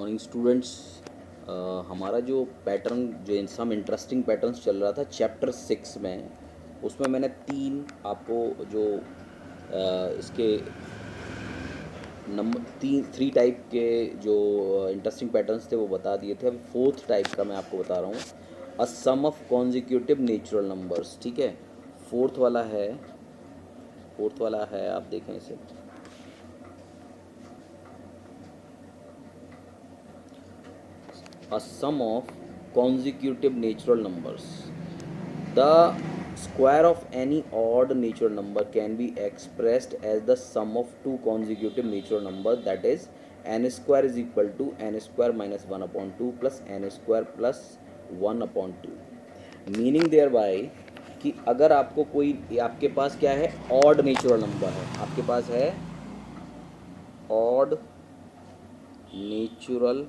Morning students. हमारा जो pattern जो सम इंटरेस्टिंग पैटर्न्स चल रहा था चैप्टर 6 में, उसमें मैंने तीन आपको जो इसके नंबर थ्री टाइप के जो इंटरेस्टिंग पैटर्न्स थे वो बता दिए थे। अभी फोर्थ टाइप का मैं आपको बता रहा हूँ, अ सम ऑफ कॉन्जिक्यूटिव नेचुरल नंबर्स। ठीक है, फोर्थ वाला है आप देखें इसे। A sum of consecutive natural numbers. The square of any odd natural number can be expressed as the sum of two consecutive natural numbers, that is n square is equal to n square minus 1 upon 2 plus n square plus 1 upon 2. Meaning thereby कि अगर आपको कोई, आपके पास क्या है, odd natural number है, आपके पास है ऑड नेचुरल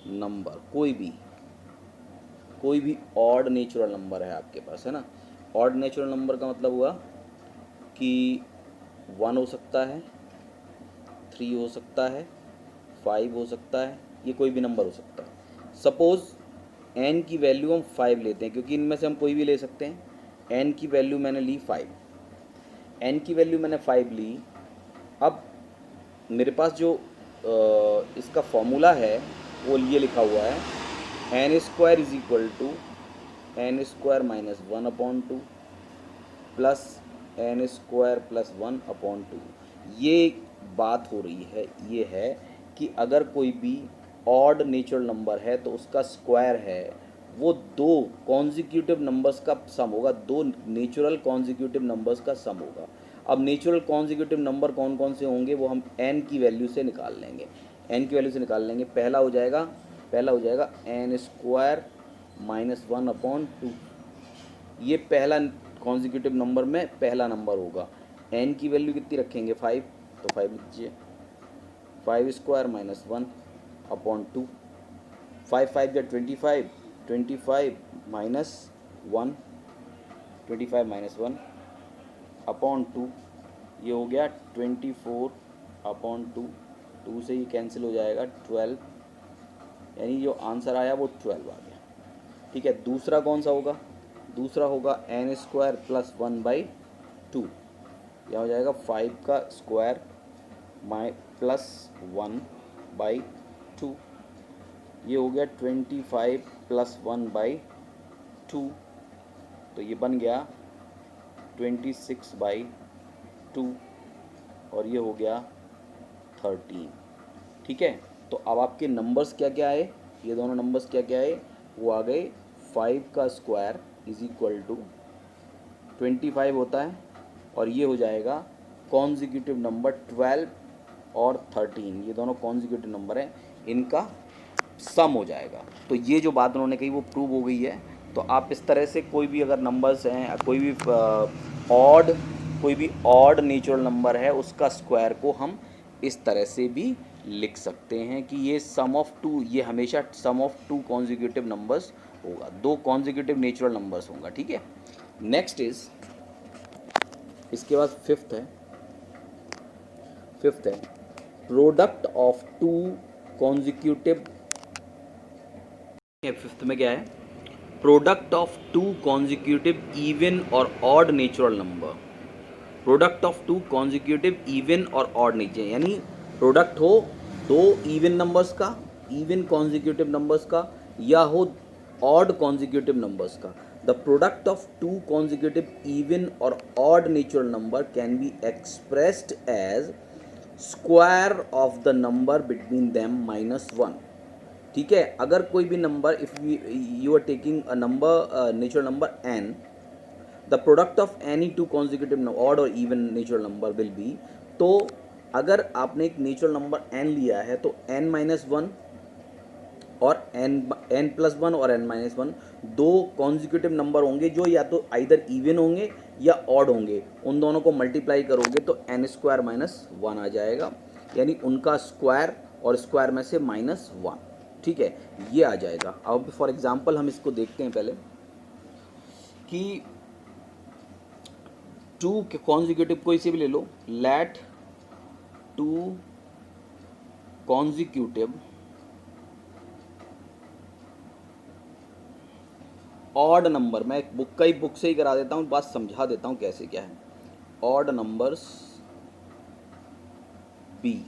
नंबर, कोई भी ऑड नेचुरल नंबर है आपके पास, है ना। ऑड नेचुरल नंबर का मतलब हुआ कि 1 हो सकता है, 3 हो सकता है, 5 हो सकता है, ये कोई भी नंबर हो सकता है। सपोज़ n की वैल्यू हम 5 लेते हैं, क्योंकि इनमें से हम कोई भी ले सकते हैं। n की वैल्यू मैंने ली 5, n की वैल्यू मैंने 5 ली। अब मेरे पास जो इसका फॉर्मूला है वो ये लिखा हुआ है, n square is equal to n square minus 1 upon 2 plus n square plus 1 upon 2। ये बात हो रही है, ये है कि अगर कोई भी ऑड नेचुरल नंबर है तो उसका स्क्वायर है वो दो कॉन्जिक्यूटिव नंबर्स का सम होगा, दो नेचुरल कॉन्जिक्यूटिव नंबर्स का सम होगा। अब नेचुरल कॉन्जिक्यूटिव नंबर कौन कौन से होंगे वो हम n की वैल्यू से निकाल लेंगे। n की वैल्यू से निकाल लेंगे। पहला हो जाएगा n स्क्वायर माइनस 1 अपॉन 2। ये पहला कॉन्जिक्यूटिव नंबर में पहला नंबर होगा। n की वैल्यू कितनी रखेंगे, 5, तो 5 लिख दीजिए। 5 स्क्वायर माइनस 1 अपॉन 2, 5 5 या 25, 25 माइनस 1, 25 माइनस 1 अपॉन 2, ये हो गया 24 अपॉन 2। 2 से ही कैंसिल हो जाएगा 12, यानी जो आंसर आया वो 12 आ गया। ठीक है, दूसरा कौन सा होगा, दूसरा होगा n स्क्वायर प्लस 1 बाई 2। यह हो जाएगा 5 का स्क्वायर प्लस 1 बाई 2, ये हो गया 25 प्लस 1 बाई 2, तो ये बन गया 26 बाई 2 और ये हो गया 13। ठीक है, तो अब आपके नंबर्स क्या क्या आए, ये दोनों नंबर्स क्या क्या आए, वो आ गए 5 का स्क्वायर इज इक्वल टू 25 होता है, और ये हो जाएगा कॉन्जिक्यूटिव नंबर 12 और 13, ये दोनों कॉन्जिक्यूटिव नंबर हैं, इनका सम हो जाएगा। तो ये जो बात उन्होंने कही वो प्रूव हो गई है। तो आप इस तरह से कोई भी अगर नंबर्स हैं, कोई भी ऑड नेचुरल नंबर है, उसका स्क्वायर को हम इस तरह से भी लिख सकते हैं कि ये सम ऑफ टू, ये हमेशा सम ऑफ टू कॉन्जिक्यूटिव नंबर्स होगा, दो कॉन्जिक्यूटिव नेचुरल नंबर्स होगा। ठीक है, नेक्स्ट इज, इसके बाद फिफ्थ है product of two consecutive. Fifth में क्या है, product of two consecutive even और odd natural number. Product of two consecutive even और ऑड नेचर, यानी प्रोडक्ट हो दो इवन नंबर्स का, इवन कॉन्जिक्यूटिव नंबर्स का, या हो ऑड कॉन्जिक्यूटिव नंबर्स का। The product of two consecutive even और odd natural number can be expressed as square of the number between them minus 1। ठीक है, अगर कोई भी number, if you are taking a number, natural number n, the product of any two consecutive odd और even natural number will be, तो अगर आपने एक नेचुरल नंबर n लिया है तो n माइनस 1 और n प्लस 1 और n माइनस 1 दो कॉन्जिक्यूटिव नंबर होंगे जो या तो आइदर इवन होंगे या ऑड होंगे। उन दोनों को मल्टीप्लाई करोगे तो n स्क्वायर माइनस 1 आ जाएगा, यानी उनका स्क्वायर और स्क्वायर में से माइनस 1। ठीक है, ये आ जाएगा। अब फॉर एग्जांपल हम इसको देखते हैं पहले कि टू के कॉन्जिक्यूटिव कोई से भी ले लो, let two consecutive odd number, मैं बुक से ही करा देता हूँ, बात समझा देता हूँ कैसे क्या है। ऑड नंबर्स बी,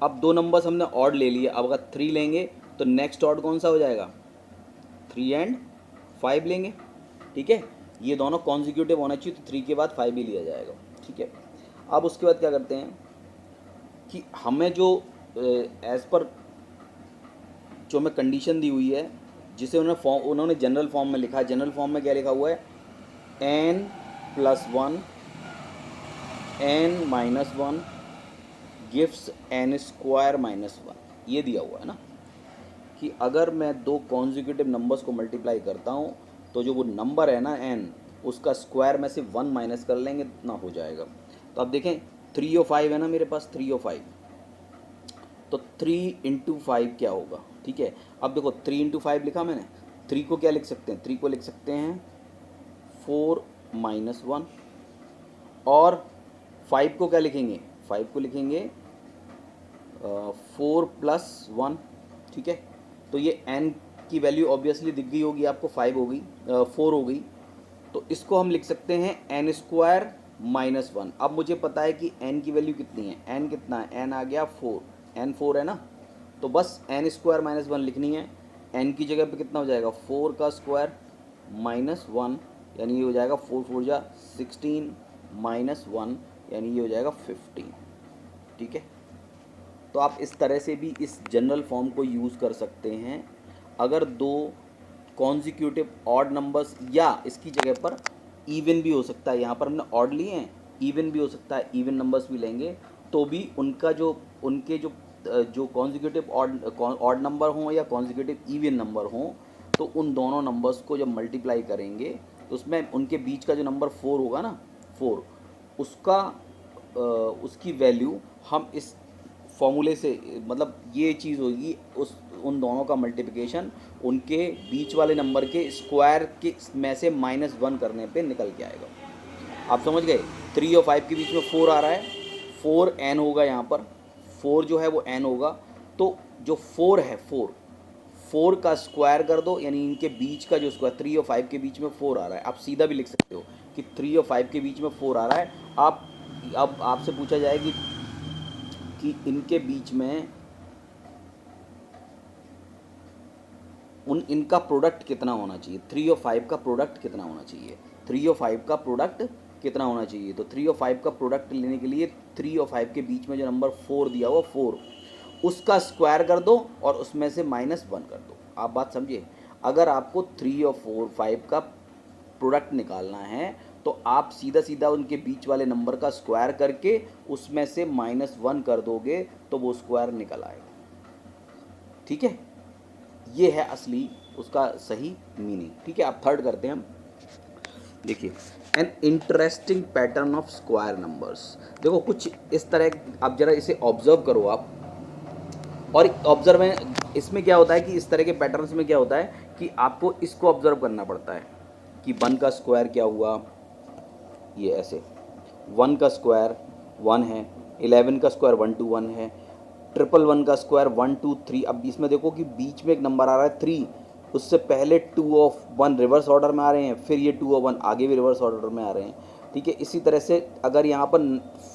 अब दो नंबर्स हमने ऑड ले लिए, अब अगर 3 लेंगे तो नेक्स्ट ऑड कौन सा हो जाएगा, 3 एंड 5 लेंगे। ठीक है, ये दोनों कॉन्जिक्यूटिव होना चाहिए, तो 3 के बाद 5 ही लिया जाएगा। ठीक है, अब उसके बाद क्या करते हैं कि हमें जो एज पर जो हमें कंडीशन दी हुई है, जिसे उन्होंने जनरल फॉर्म में लिखा है। जनरल फॉर्म में क्या लिखा हुआ है, n+1 n-1 गिव्स n²-1, ये दिया हुआ है ना, कि अगर मैं दो कॉन्जिक्यूटिव नंबर्स को मल्टीप्लाई करता हूँ तो जो वो नंबर है ना n, उसका स्क्वायर में से 1 माइनस कर लेंगे, इतना हो जाएगा। तो अब देखें 3 और 5 है ना मेरे पास, 3 और 5, तो 3 × 5 क्या होगा। ठीक है, अब देखो 3 × 5 लिखा मैंने, 3 को क्या लिख सकते हैं, 3 को लिख सकते हैं 4-1, और 5 को क्या लिखेंगे, 5 को लिखेंगे 4+1। ठीक है, तो ये n की वैल्यू ऑब्वियसली दिख गई होगी आपको, 5 हो गई, 4 हो गई, तो इसको हम लिख सकते हैं n²-1। अब मुझे पता है कि n की वैल्यू कितनी है, n कितना है, n आ गया 4, n 4 है ना, तो बस n²-1 लिखनी है। n की जगह पे कितना हो जाएगा, 4 का स्क्वायर -1, यानी ये हो जाएगा 4 4 जा 16 -1, यानी ये हो जाएगा 15। ठीक है, तो आप इस तरह से भी इस जनरल फॉर्म को यूज़ कर सकते हैं। अगर दो कॉन्जिक्यूटिव ऑड नंबर्स, या इसकी जगह पर इवन भी हो सकता है, यहाँ पर हमने ऑड लिए हैं, इवन भी हो सकता है, इवन नंबर्स भी लेंगे तो भी उनका जो उनके जो कॉन्जिक्यूटिव ऑड नंबर हों या कॉन्जिक्यूटिव इवन नंबर हों, तो उन दोनों नंबर्स को जब मल्टीप्लाई करेंगे तो उसमें उनके बीच का जो नंबर 4 होगा ना, 4, उसका उसकी वैल्यू हम इस फॉर्मूले से, मतलब ये चीज़ होगी, उस उन दोनों का मल्टीप्लिकेशन उनके बीच वाले नंबर के स्क्वायर के में से -1 करने पे निकल के आएगा। आप समझ गए, 3 और 5 के बीच में 4 आ रहा है, 4n होगा, यहाँ पर 4 जो है वो n होगा, तो जो 4 है 4 का स्क्वायर कर दो, यानी इनके बीच का जो स्क्वायर, 3 और 5 के बीच में 4 आ रहा है, आप सीधा भी लिख सकते हो कि 3 और 5 के बीच में 4 आ रहा है। आप अब आपसे पूछा जाए कि इनके बीच में इनका प्रोडक्ट कितना होना चाहिए, 3 और 5 का प्रोडक्ट कितना होना चाहिए, 3 और 5 का प्रोडक्ट कितना होना चाहिए। तो 3 और 5 का प्रोडक्ट लेने के लिए 3 और 5 के बीच में जो नंबर 4 दिया हुआ 4, उसका स्क्वायर कर दो और उसमें से -1 कर दो। आप बात समझिए, अगर आपको 3 और 4 5 का प्रोडक्ट निकालना है तो आप सीधा सीधा उनके बीच वाले नंबर का स्क्वायर करके उसमें से -1 कर दोगे तो वो स्क्वायर निकल आएगा। ठीक है, ये है असली उसका सही मीनिंग। ठीक है, आप थर्ड करते हैं हम। देखिए, an interesting pattern of square numbers. देखो कुछ इस तरह, आप जरा इसे ऑब्जर्व करो आप, और ऑब्जर्व इसमें क्या होता है कि इस तरह के पैटर्न्स में क्या होता है कि आपको इसको ऑब्जर्व करना पड़ता है कि 1 का स्क्वायर क्या हुआ, ये ऐसे 1 का स्क्वायर 1 है, 11 का स्क्वायर 1 2 1 है, 1 का स्क्वायर 1 2 3। अब इसमें देखो कि बीच में एक नंबर आ रहा है 3, उससे पहले 2 और 1 रिवर्स ऑर्डर में आ रहे हैं, फिर ये 2 और 1 आगे भी रिवर्स ऑर्डर में आ रहे हैं। ठीक है, इसी तरह से अगर यहाँ पर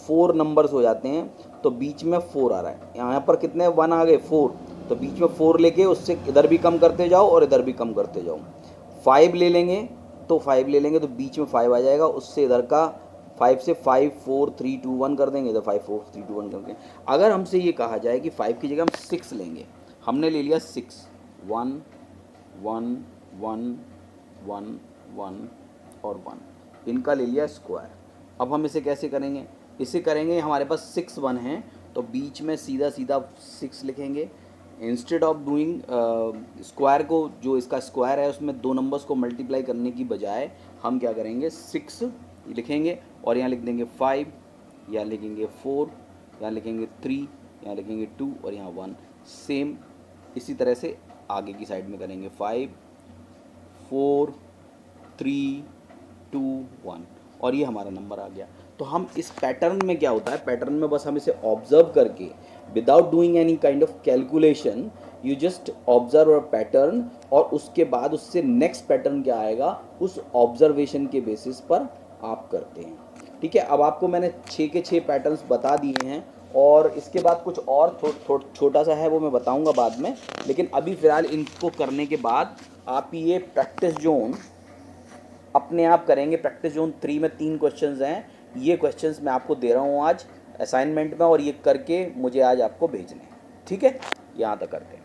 4 नंबर्स हो जाते हैं तो बीच में 4 आ रहा है, यहाँ पर कितने 1 आ गए 4, तो बीच में 4 लेके उससे इधर भी कम करते जाओ और इधर भी कम करते जाओ। 5 ले लेंगे तो 5 ले लेंगे तो बीच में 5 आ जाएगा, उससे इधर का 5 से 5 4 3 2 1 कर देंगे, इधर 5 4 3 2 1 कर देंगे। अगर हमसे ये कहा जाए कि 5 की जगह हम 6 लेंगे, हमने ले लिया 6 1 1 1 1 1 और 1, इनका ले लिया स्क्वायर। अब हम इसे कैसे करेंगे, इसे करेंगे, हमारे पास 6 1 हैं तो बीच में सीधा सीधा 6 लिखेंगे। इंस्टेड ऑफ डूइंग स्क्वायर को, जो इसका स्क्वायर है उसमें दो नंबर्स को मल्टीप्लाई करने की बजाय हम क्या करेंगे 6 लिखेंगे, और यहाँ लिख देंगे 5, यहाँ लिखेंगे 4, यहाँ लिखेंगे 3, यहाँ लिखेंगे 2 और यहाँ 1। सेम इसी तरह से आगे की साइड में करेंगे 5 4 3 2 1, और ये हमारा नंबर आ गया। तो हम इस पैटर्न में क्या होता है, पैटर्न में बस हम इसे ऑब्जर्व करके without doing any kind of calculation, you just observe a pattern और उसके बाद उससे नेक्स्ट पैटर्न क्या आएगा उस ऑब्जर्वेशन के बेसिस पर आप करते हैं। ठीक है, अब आपको मैंने 6 के 6 पैटर्न्स बता दिए हैं और इसके बाद कुछ और छोटा सा है वो मैं बताऊंगा बाद में, लेकिन अभी फ़िलहाल इनको करने के बाद आप ये प्रैक्टिस जोन अपने आप करेंगे। प्रैक्टिस जोन 3 में 3 क्वेश्चंस हैं, ये क्वेश्चंस मैं आपको दे रहा हूँ आज असाइनमेंट में और ये करके मुझे आज आपको भेजने हैं। ठीक है, यहाँ तक करते हैं।